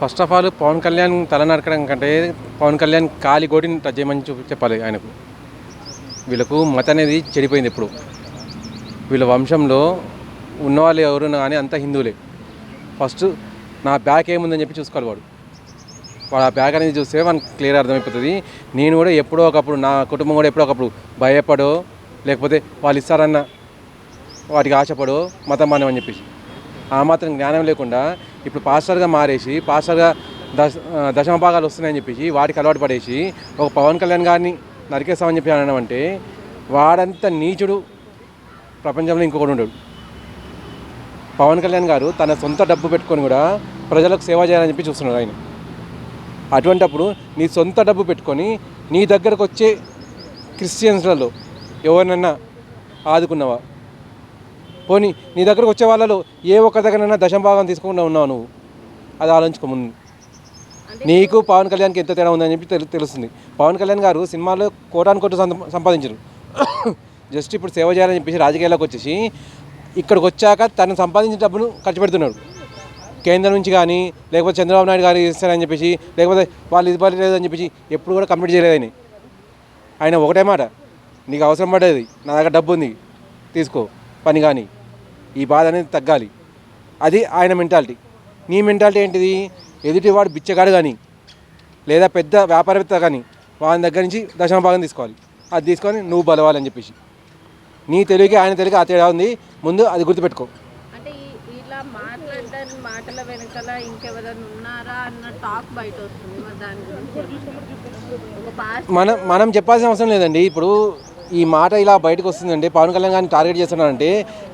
First of all Pawan Kalyan తల నరకడం కంటే పవన్ కళ్యాణ్ కాలి గోటిని టచ్ చేయమని చెప్పాలి ఆయనకు. వీళ్ళకు మత అనేది చెడిపోయింది. ఇప్పుడు వీళ్ళ వంశంలో ఉన్నవాళ్ళు ఎవరున్నా కానీ అంతా హిందువులే. ఫస్ట్ నా బ్యాక్ ఏముందని చెప్పి చూసుకోవాలి. వాడు ఆ బ్యాక్ అనేది చూస్తే మనకు క్లియర్ అర్థమైపోతుంది. నేను కూడా ఎప్పుడో ఒకప్పుడు, నా కుటుంబం కూడా ఎప్పుడో ఒకప్పుడు భయపడో లేకపోతే వాళ్ళు ఇస్తారన్న వాటికి ఆశపడో మతం మానేమని చెప్పేసి ఆ మాత్రం జ్ఞానం లేకుండా ఇప్పుడు పాస్టర్గా మారేసి పాస్టర్గా దశమ భాగాలు వస్తున్నాయని చెప్పేసి వాటికి అలవాటు పడేసి ఒక పవన్ కళ్యాణ్ గారిని నరికేస్తామని చెప్పి అనడం అంటే వాడంత నీచుడు ప్రపంచంలో ఇంకొకటి ఉండడు. పవన్ కళ్యాణ్ గారు తన సొంత డబ్బు పెట్టుకొని కూడా ప్రజలకు సేవ చేయాలని చెప్పి చూస్తున్నాడు ఆయన. అటువంటప్పుడు నీ సొంత డబ్బు పెట్టుకొని నీ దగ్గరకు వచ్చే క్రిస్టియన్స్లలో ఎవరినన్నా ఆదుకున్నావా? పోనీ నీ దగ్గరకు వచ్చే వాళ్ళలో ఏ ఒక్క దగ్గరైనా దశంభాగం తీసుకుండా ఉన్నావు నువ్వు? అది ఆలోచించుకో ముందు. నీకు పవన్ కళ్యాణ్కి ఎంత తేడా ఉందని చెప్పి తెలుస్తుంది. పవన్ కళ్యాణ్ గారు సినిమాలో కోటాను కోట్లు సంపాదించరు. జస్ట్ ఇప్పుడు సేవ చేయాలని చెప్పేసి రాజకీయాల్లోకి వచ్చేసి ఇక్కడికి వచ్చాక తను సంపాదించిన డబ్బును ఖర్చు పెడుతున్నాడు. కేంద్రం నుంచి కానీ లేకపోతే చంద్రబాబు నాయుడు గారు ఇస్తారని చెప్పేసి లేకపోతే వాళ్ళు ఇవ్వలేదని చెప్పేసి ఎప్పుడు కూడా కంప్లీట్ చేయలేదు ఆయన ఒకటే మాట, నీకు అవసరం పడేది, నా దగ్గర డబ్బు ఉంది తీసుకో పని కానీ, ఈ బాధ అనేది తగ్గాలి. అది ఆయన మెంటాలిటీ. నీ మెంటాలిటీ ఏంటిది? ఎదుటివాడు బిచ్చగాడు కానీ లేదా పెద్ద వ్యాపారవేత్త కానీ వాళ్ళ దగ్గర నుంచి దశమ భాగం తీసుకోవాలి. అది తీసుకొని నువ్వు బలవాలని చెప్పేసి నీ తెలుగుకి ఆయన తెలుగుకి ఆ తేడా ఉంది. ముందు అది గుర్తుపెట్టుకో. అంటే ఇలా మాట్లాడడానికి మాటల వెనకాల ఇంకెవరైనా ఉన్నారా అన్న టాక్ బయట వస్తుంది. దాని గురించి మనం చెప్పాల్సిన అవసరం లేదండి. ఇప్పుడు ఈ మాట ఇలా బయటకు వస్తుందంటే పవన్ కళ్యాణ్ గారిని టార్గెట్ చేస్తున్నారంటే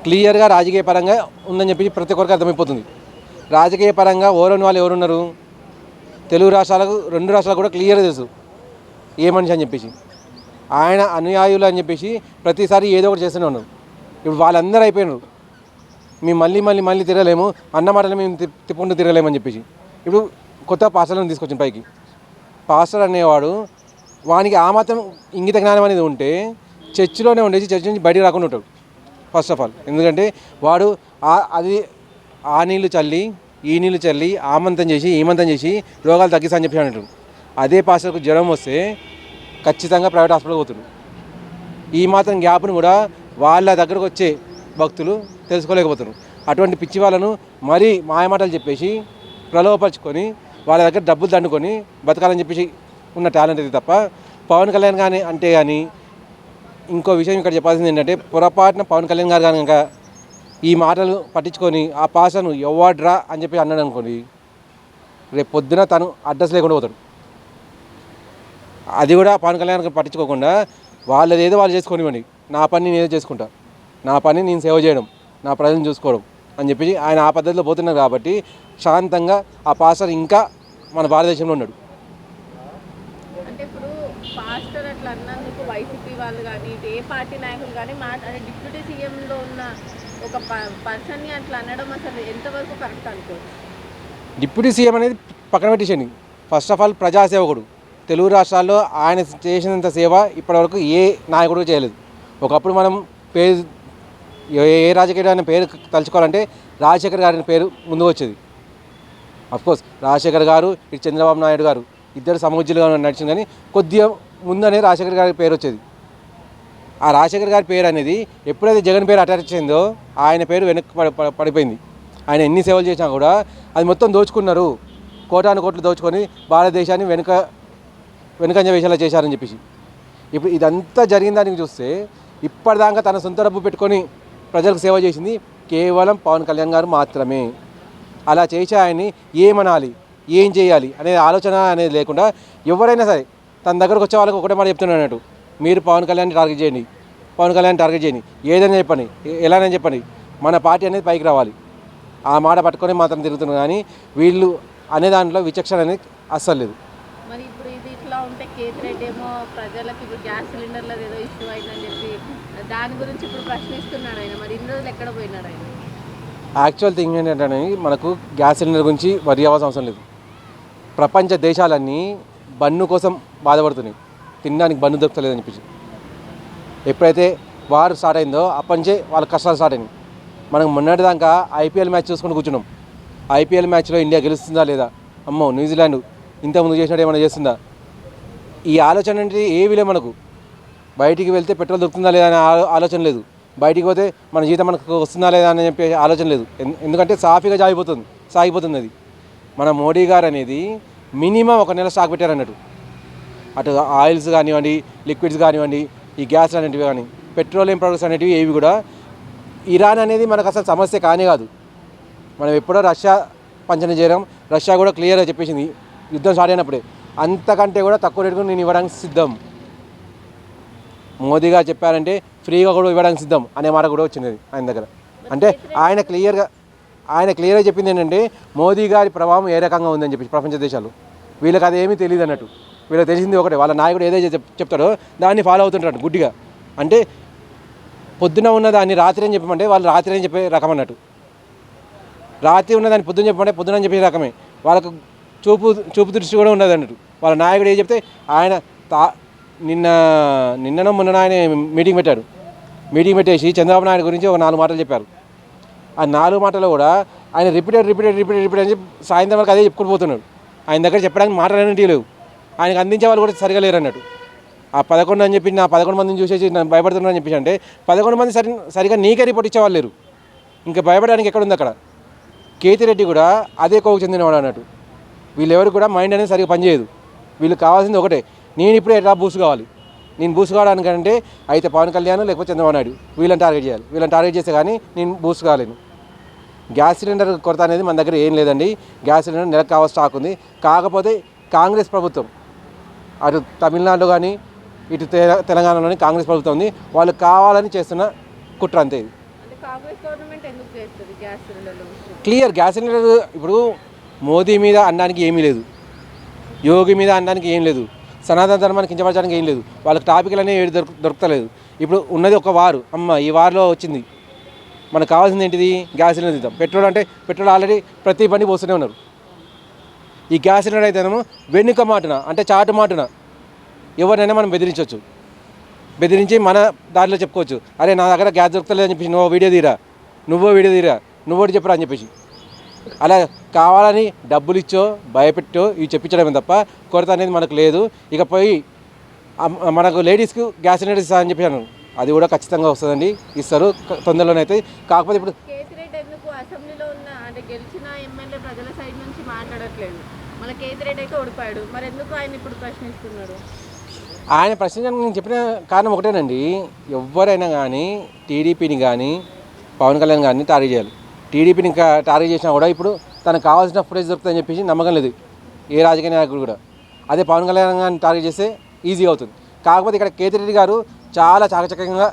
క్లియర్గా రాజకీయ పరంగా ఉందని చెప్పి ప్రతి ఒక్కరికి అర్థమైపోతుంది. రాజకీయ పరంగా ఓరని వాళ్ళు ఎవరున్నారు? తెలుగు రాష్ట్రాలకు 2 రాష్ట్రాలకు కూడా క్లియర్గా తెలుసు ఏ మనిషి అని చెప్పేసి. ఆయన అనుయాయులు అని చెప్పేసి ప్రతిసారి ఏదో ఒకటి చేస్తూనే ఉన్నారు. ఇప్పుడు వాళ్ళందరూ అయిపోయినారు. మేము మళ్ళీ తిరగలేము, అన్న మాటలు మేము తిప్పుకుంటూ తిరగలేమని చెప్పేసి ఇప్పుడు కొత్త పాస్టర్లను తీసుకొచ్చిన పైకి. పాస్టర్ అనేవాడు వానికి ఆ మాత్రం ఇంగిత జ్ఞానం అనేది ఉంటే చర్చిలోనే ఉండేసి చర్చి నుంచి బయటికి రాకుండా ఉంటాడు ఫస్ట్ ఆఫ్ ఆల్. ఎందుకంటే వాడు అది ఆ నీళ్లు చల్లి ఈ నీళ్లు చల్లి ఆమంతం చేసి ఈమంతం చేసి రోగాలు తగ్గిస్తా అని చెప్పి అంటాడు. అదే పాస్టర్కు జ్వరం వస్తే ఖచ్చితంగా ప్రైవేట్ హాస్పిటల్కి పోతాడు. ఈ మాత్రం గ్యాప్ను కూడా వాళ్ళ దగ్గరకు వచ్చే భక్తులు తెలుసుకోలేకపోతారు. అటువంటి పిచ్చి వాళ్ళను మరీ మాయమాటలు చెప్పేసి ప్రలోభపరుచుకొని వాళ్ళ దగ్గర డబ్బులు దండుకొని బతకాలని చెప్పేసి ఉన్న టాలెంట్ ఇది తప్ప పవన్ కళ్యాణ్ కానీ అంటే కానీ. ఇంకో విషయం ఇక్కడ చెప్పాల్సింది ఏంటంటే పొరపాటున పవన్ కళ్యాణ్ గారు కనుక ఈ మాటలు పట్టించుకొని ఆ పాసను ఎవ్వడ్రా అని చెప్పి అన్నాడు అనుకోండి, రేపు పొద్దున తను అడ్రస్ లేకుండా పోతాడు. అది కూడా పవన్ కళ్యాణ్ పట్టించుకోకుండా వాళ్ళది ఏదో వాళ్ళు చేసుకోనివ్వండి, నా పని నేనేదో చేసుకుంటా, నా పని నేను సేవ చేయడం, నా ప్రజలను చూసుకోవడం అని చెప్పి ఆయన ఆ పద్ధతిలో పోతున్నారు. కాబట్టి శాంతంగా ఆ పాస్టర్ ఇంకా మన భారతదేశంలో ఉన్నాడు. పాస్టర్ అట్లా అన్నందుకు వైసీపీ వాళ్ళు కానీ ఏ పార్టీ నాయకులు కానీ డిప్యూటీ సీఎంలో ఉన్న ఒక పర్సన్ని అట్లా అనడం అసలు ఎంతవరకు కరెక్ట్ అనుకోవచ్చు? డిప్యూటీ సీఎం అనేది పక్కన పెట్టేసేయండి. ఫస్ట్ ఆఫ్ ఆల్ ప్రజాసేవకుడు. తెలుగు రాష్ట్రాల్లో ఆయన చేసినంత సేవ ఇప్పటివరకు ఏ నాయకుడు చేయలేదు. ఒకప్పుడు మనం పేరు ఏ రాజకీయ పేరు తలుచుకోవాలంటే రాజశేఖర్ గారి పేరు ముందు వచ్చేది. అఫ్కోర్స్ రాజశేఖర్ గారు ఇటు చంద్రబాబు నాయుడు గారు ఇద్దరు సమూజ్యులుగా నడిచింది, కానీ కొద్దిగా ముందనే రాజశేఖర్ గారి పేరు వచ్చేది. ఆ రాజశేఖర్ గారి పేరు అనేది ఎప్పుడైతే జగన్ పేరు అటాచ్ అయిందో ఆయన పేరు వెనక్కి పడిపోయింది. ఆయన ఎన్ని సేవలు చేసినా కూడా అది మొత్తం దోచుకున్నారు. కోటాను కోట్లు దోచుకొని భారతదేశాన్ని వెనుకంజ వేసేలా చేశారని చెప్పేసి ఇప్పుడు ఇదంతా జరిగిన దానికి చూస్తే ఇప్పటిదాకా తన సొంత డబ్బు పెట్టుకొని ప్రజలకు సేవ చేసింది కేవలం పవన్ కళ్యాణ్ గారు మాత్రమే. అలా చేసే ఆయన్ని ఏమనాలి, ఏం చేయాలి అనే ఆలోచన అనేది లేకుండా ఎవరైనా సరే తన దగ్గరకు వచ్చే వాళ్ళకి ఒకటే మాట చెప్తున్నాను అన్నట్టు, మీరు పవన్ కళ్యాణ్ని టార్గెట్ చేయండి, పవన్ కళ్యాణ్ టార్గెట్ చేయండి, ఏదైనా చెప్పండి, ఎలానైనా చెప్పండి, మన పార్టీ అనేది పైకి రావాలి. ఆ మాట పట్టుకొని మాత్రం తిరుగుతున్నారు. కానీ వీళ్ళు అనే దాంట్లో విచక్షణ అనేది అస్సలు లేదు. మరి ఇప్పుడు ఇది ఇట్లా ఉంటే కేసీఆర్ ఏమో ప్రజలకు ఇప్పుడు గ్యాస్ సిలిండర్లో ఏదో ఇష్యూ అయిందని చెప్పి దాని గురించి ఇప్పుడు ప్రశ్నిస్తున్నాడు ఆయన. మరి ఇన్ని రోజులు ఎక్కడ పోయినాడు ఆయన? యాక్చువల్ థింగ్ ఏంటంటే మనకు గ్యాస్ సిలిండర్ గురించి వరి అవ్వాల్సిన అవసరం లేదు. ప్రపంచ దేశాలన్నీ బన్ను కోసం బాధపడుతున్నాయి, తినడానికి బన్ను దొరకలేదని చెప్పేసి. ఎప్పుడైతే వార్ స్టార్ట్ అయిందో అప్పటి నుంచే వాళ్ళ కష్టాలు స్టార్ట్ అయినాయి. మనం మొన్నటిదాకా ఐపీఎల్ మ్యాచ్ చూసుకొని కూర్చున్నాం. ఐపీఎల్ మ్యాచ్లో ఇండియా గెలుస్తుందా లేదా, అమ్మో న్యూజిలాండ్ ఇంతకుముందు చేసినట్టు ఏమైనా చేస్తుందా, ఈ ఆలోచన అంటే ఏవి లేవు మనకు. బయటికి వెళ్తే పెట్రోల్ దొరుకుతుందా లేదా అనే ఆలోచన లేదు, బయటికి పోతే మన జీతం మనకు వస్తుందా లేదా అని చెప్పే ఆలోచన లేదు. ఎందుకంటే సాఫీగా సాగిపోతుంది అది. మన మోడీ గారు అనేది మినిమం 1 నెల స్టాక్ పెట్టారు అన్నట్టు. అటు ఆయిల్స్ కానివ్వండి, లిక్విడ్స్ కానివ్వండి, ఈ గ్యాస్ అనేటివి కానీ, పెట్రోలియం ప్రొడక్ట్స్ అనేటివి ఏవి కూడా. ఇరాన్ అనేది మనకు అసలు సమస్య కానే కాదు. మనం ఎప్పుడో రష్యా పంచన చేయడం, రష్యా కూడా క్లియర్గా చెప్పేసింది యుద్ధం స్టార్ట్ అయినప్పుడే, అంతకంటే కూడా తక్కువ రేటుకు నేను ఇవ్వడానికి సిద్ధం. మోదీ గారు చెప్పారంటే ఫ్రీగా కూడా ఇవ్వడానికి సిద్ధం అనే మాట కూడా వచ్చింది ఆయన దగ్గర. అంటే ఆయన క్లియర్గా చెప్పింది ఏంటంటే మోదీ గారి ప్రభావం ఏ రకంగా ఉందని చెప్పి ప్రపంచ దేశాలు. వీళ్ళకి అదేమీ తెలియదు అన్నట్టు. వీళ్ళకి తెలిసింది ఒకటే, వాళ్ళ నాయకుడు ఏదైతే చెప్తాడో దాన్ని ఫాలో అవుతుంటాడు గుడ్డిగా. అంటే పొద్దున ఉన్న దాన్ని రాత్రి అని చెప్పమంటే వాళ్ళు రాత్రి అని చెప్పే రకం అన్నట్టు, రాత్రి ఉన్న దాన్ని పొద్దున చెప్పమంటే పొద్దున అని చెప్పే రకమే. వాళ్ళకు చూపు దృష్టి కూడా ఉండదు అన్నట్టు. వాళ్ళ నాయకుడు ఏం చెప్తే ఆయన నిన్ననో మొన్న ఆయన మీటింగ్ పెట్టేసి చంద్రబాబు నాయుడు గురించి ఒక 4 మాటలు చెప్పారు. ఆ 4 మాటలు కూడా ఆయన రిపీటెడ్ అని చెప్పి సాయంత్రం వరకు అదే చెప్పుకొని పోతున్నాడు. ఆయన దగ్గర చెప్పడానికి మాటలు అనేవి లేవు, ఆయనకు అందించే వాళ్ళు కూడా సరిగా లేరు అన్నట్టు. ఆ 11 అని చెప్పి నా 11 మందిని చూసేసి నేను భయపడుతున్నాను అని చెప్పేసి అంటే 11 మంది సరిగా నీకే రిపోర్ట్ ఇచ్చేవాళ్ళు లేరు. ఇంకా భయపడడానికి ఎక్కడుంది అక్కడ. కేతిరెడ్డి కూడా అదే కోవకు చెందినవాడు అన్నట్టు. వీళ్ళెవరికి కూడా మైండ్ అనేది సరిగా పనిచేయదు. వీళ్ళకి కావాల్సింది ఒకటే, నేను ఇప్పుడే ఎట్లా బూస్ట్ కావాలి. నేను బూస్ట్ కావడానికంటే అయితే పవన్ కళ్యాణ్ లేకపోతే చంద్రబాబు నాయుడు వీళ్ళని టార్గెట్ చేయాలి. వీళ్ళని టార్గెట్ చేస్తే కానీ నేను బూస్ట్ కాలేను. గ్యాస్ సిలిండర్ కొరత అనేది మన దగ్గర ఏం లేదండి. గ్యాస్ సిలిండర్ నెలకు కావాల్సిన స్టాక్ ఉంది. కాకపోతే కాంగ్రెస్ ప్రభుత్వం అటు తమిళనాడులో కానీ ఇటు తెలంగాణలోని కాంగ్రెస్ ప్రభుత్వం ఉంది, వాళ్ళు కావాలని చేస్తున్న కుట్ర అంతే ఇది. క్లియర్ గ్యాస్ సిలిండర్ ఇప్పుడు మోదీ మీద అనడానికి ఏమీ లేదు, యోగి మీద అనడానికి ఏం లేదు, సనాతన ధర్మాన్ని కించపరచడానికి ఏం లేదు. వాళ్ళకి టాపిక్లు అనేవి ఏది దొరుకుతలేదు. ఇప్పుడు ఉన్నది ఒక వారు, ఈ వారిలో వచ్చింది. మనకు కావాల్సింది ఏంటిది? గ్యాస్ సిలిండర్ ఇద్దాం. పెట్రోల్ అంటే పెట్రోల్ ఆల్రెడీ ప్రతి బండి పోస్తూనే ఉన్నారు. ఈ గ్యాస్ సిలిండర్ అయితేనేమో వెనుక మాటున అంటే చాటు మాటున ఎవరినైనా మనం బెదిరించి మన దారిలో చెప్పుకోవచ్చు. అరే నా దగ్గర గ్యాస్ దొరుకుతలేదు అని చెప్పేసి నువ్వో వీడియో తీరా నువ్వోటి చెప్పరా అని చెప్పేసి అలా కావాలని డబ్బులు ఇచ్చో భయపెట్టో ఇవి చెప్పించడమే తప్ప కొరత అనేది మనకు లేదు. ఇక పోయి మనకు లేడీస్కు గ్యాస్ సిలిండర్ ఇస్తా అని చెప్పాను, అది కూడా ఖచ్చితంగా వస్తుందండి, ఇస్తారు తొందరలోనైతే. కాకపోతే ఇప్పుడు కేతిరెడ్డి ఎందుకు అసెంబ్లీలో ఉన్న అంటే గెలిచిన ఎమ్మెల్యే ప్రజల సైడ్ నుంచి మాట్లాడట్లేదు? మన కేతిరెడ్డి అయితే ఓడిపోయాడు, మరి ఎందుకు ఆయన ఇప్పుడు ప్రశ్నిస్తున్నాడు? ఆయన ప్రశ్నించడానికి నేను చెప్పిన కారణం ఒకటేనండి, ఎవరైనా కానీ టీడీపీని కానీ పవన్ కళ్యాణ్ గారిని టార్గెట్ చేయాలి. టీడీపీని ఇంకా టార్గెట్ చేసినా కూడా ఇప్పుడు తనకు కావాల్సిన ఫుటేజ్ దొరుకుతుందని చెప్పేసి నమ్మకం లేదు ఏ రాజకీయ నాయకుడు కూడా. అదే పవన్ కళ్యాణ్ గారిని టార్గెట్ చేస్తే ఈజీగా అవుతుంది. కాకపోతే ఇక్కడ కేతిరెడ్డి గారు చాలా చాకచక్యంగా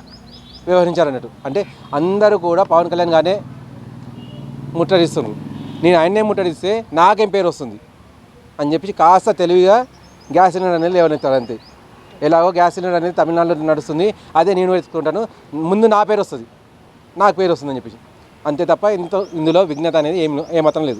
వ్యవహరించారన్నట్టు. అంటే అందరూ కూడా పవన్ కళ్యాణ్ గారినే ముట్టడిస్తున్నారు. నేను ఆయన్నే ముట్టడిస్తే నాకేం పేరు వస్తుంది అని చెప్పి కాస్త తెలివిగా గ్యాస్ సిలిండర్ అనేది లేవనెత్తారు అంతే. ఎలాగో గ్యాస్ సిలిండర్ అనేది తమిళనాడులో నడుస్తుంది, అదే నేను వెతుకుంటాను, ముందు నా పేరు వస్తుంది, నాకు పేరు వస్తుందని చెప్పేసి అంతే తప్ప ఇందులో విఘ్నత అనేది ఏమాత్రం లేదు.